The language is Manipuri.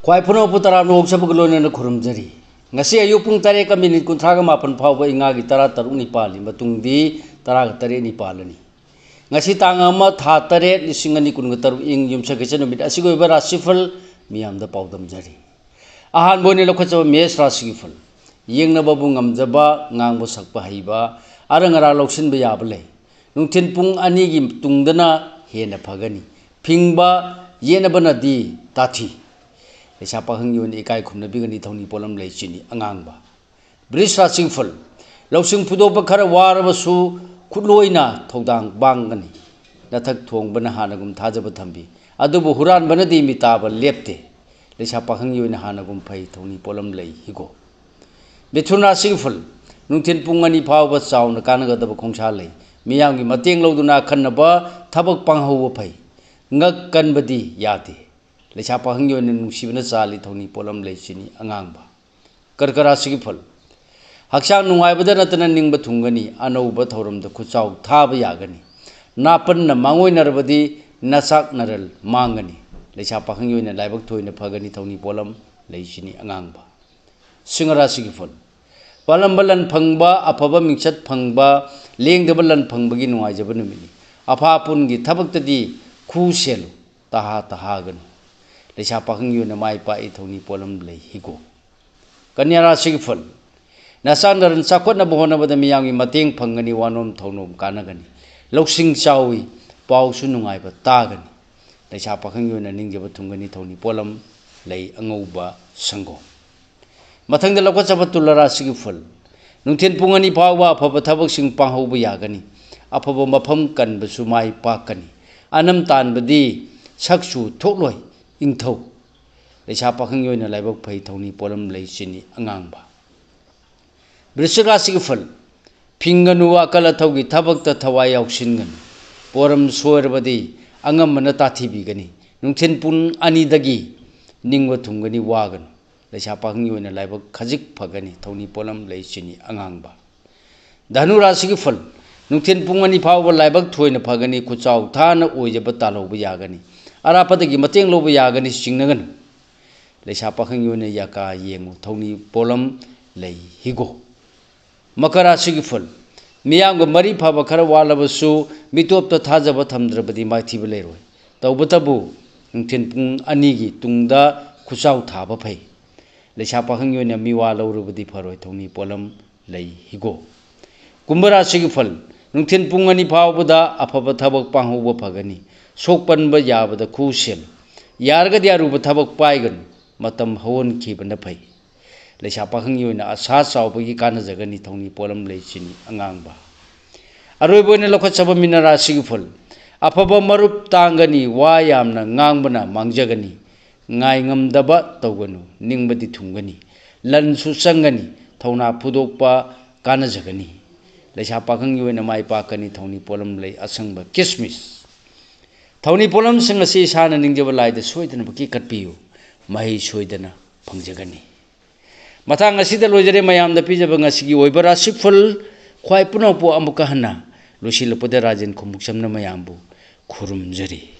ख्वाई फुनोपु तराबनु ओक्सबग लोइनना खुरुमजरी ngasi ayu pung 3:30 phawba ingagi 13:6 matungdi 13:3 ni ngasi tang ama tha 8 ing yumsakese numit asigoiba rasifal miyamda pawdam jari ahan boni lokhacha mes rasifal yengna babu ngamjaba ngangbo sakpa haiba arangara loksin ba yable nungthin pung 2 gi tungdana hena phagani phingba yena banadi tathi Lesa pahang yun ikai khumna bigani thoni polam lei chini angangba brisra singful lausing pudo bakhara warabasu khutloina thodang bangani nathak thongbana hanagum thajaba thambi adubu huran banadi mitaba lepte lesa pahang yun hanagum phai thoni polam lei higo bethuna singful nungthin pungani phawba chauna kanagadaba khongsa lei miyamgi mateng loduna khanaba thabak panghowa phai ngak kanbadi yate Lesa pahang yun nungsibana chali thoni polam lei chini angangba karkara sigifal haksang nungaibada natana ningba thungani anauba thoramda khuchau thaba yagani napanna mangoinarbadi nasak naral mangani lesa pahang yun laibak thoina phagani thoni polam lei chini angangba singara sigifal palam balan phangba afaba mingchat phangba lengdaba lan phangbagi nungaijaba numini afa pungi thabaktadi khu selu taha gan Lesa pahang yun mai pa ithoni polam lei higo kanyara sigfal nasang naran sakot na bohona bada miyang mateng phangani wanom thonom kanagani loksing chawi pau su nungai ba tagani lesa pahang yun ningjaba thungani thoni polam lei angauba sango mathangda lokha chabatullara sigfal nungthen pungani pawwa afaba thabak sing panghoba yagani afaba mafam kanba su mai pakani anam tanbadi saksu thokloi ingthau lesa pahang yoina laibak phai thoni polam lei chini angangba brisra sigfal phinganu akala thaugi thabakta thawai yauksingan poram soirbadi angamana tathibigani nungthen pun ani dagi ningwa thungani wagan lesa pahang yoina laibak khajik phagani thoni polam lei chini angangba dhanu rasi sigfal nungthen pungani phawba laibak thoina phagani khuchau thana oijaba taloba yagani arapadagi mateng loba yagani singnagan lesa pahang yun yaka yengu thoni polam lei higo makara sigifal miyamga mari phaba khara walabasu mitopta thajaba thamdrabadi maithiba leiroi tawbatabu nungthen pung 2 gi tungda khuchau thaba phai lesa pahang yun miwa lawrubadi pharoi thoni polam lei higo kumbara sigifal nungthen pung 2 phawbada afaba thabak panghoba phagani sokpanba yabada khusel yargadi aruba thabak paigan matam hawon khibana phai lesa pahang yoina asa chawbagi kana jagani thoni polam lei chini angangba aroiboina lokha chaba minara sigifal afaba marup tangani wa yamna ngangbana mangjagani ngai ngamdaba tawganu ningbadi thungani lansu changani thona phudokpa kana jagani lesa pahang yoina mai pakani thoni polam lei asangba kismis Thoni polam sing asi sana ningjaba laida soidana baki katpiyu mahi soidana phangjagani mathang asida lojare mayamda pijaba ngasigi oibara sifal khwai punopo amuka hana lusilapode rajen khumuksamna mayambu khurumjari